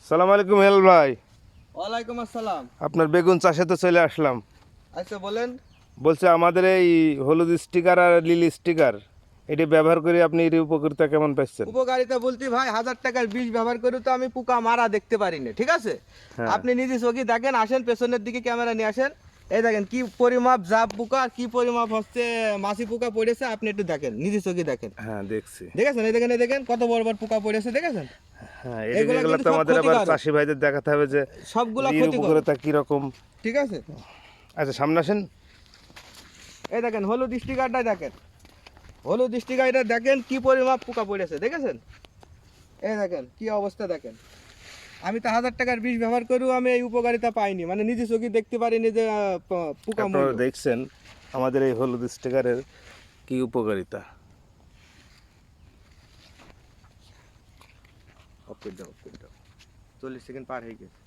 সালাম আলাইকুম হেল ভাই। ওয়ালাইকুম আসসালাম। আপনার বেগুন চাষে তো চলে আসলাম। আচ্ছা বলেন। বলছে আমাদের এই হলুদ স্টিকার আর লিলি স্টিকার এটি ব্যবহার করে আপনি এর উপকারিতা কেমন পাচ্ছেন? উপকারিতা বলতে ভাই 1000 টাকার বিষ ব্যবহার করে তো আমি পোকা মারা দেখতে পারি না, ঠিক আছে? হ্যাঁ। আপনি নিজে চোখে দেখেন, আসেন পেছনের দিকে ক্যামেরা নিয়ে আসেন। এই দেখেন কি পরিমাপ জাব পোকা আর কি পরিমাপ হচ্ছে মাছি পোকা পড়েছে, আপনি একটু দেখেন, নিজে চোখে দেখেন। হ্যাঁ দেখছি। দেখেছেন এই দেখেন কত বড় বড় পোকা পড়েছে, দেখেছেন? হ্যাঁ এগুলা এগুলো কিন্তু তো সব আমাদের আবার ক্ষতিকারক। চাষি ভাইদের দেখাতে হবে যে সবগুলা এর ক্ষতিকর, উপকারিতা কিরকম। ঠিক আছে? আচ্ছা সামনে আসেন। এই দেখেন হলুদ স্টিকারটা দেখেন, হলুদ স্টিকারটা দেখেন কি পরিমাপ পোকা পড়েছে, দেখেছেন? এই দেখেন কি অবস্থা দেখেন। আমি তো 1000 টাকার বিষ ব্যবহার করেও আমি এই উপকারিতা পাইনি, মানে নিজে চোখে দেখতে পারিনি যে পোকা আপনারা মরলো। দেখছেন আমাদের এই হলুদ স্টিকারের কি উপকারিতা। অফ করে দাও, 40 সেকেন্ড পার হয়ে গেছে।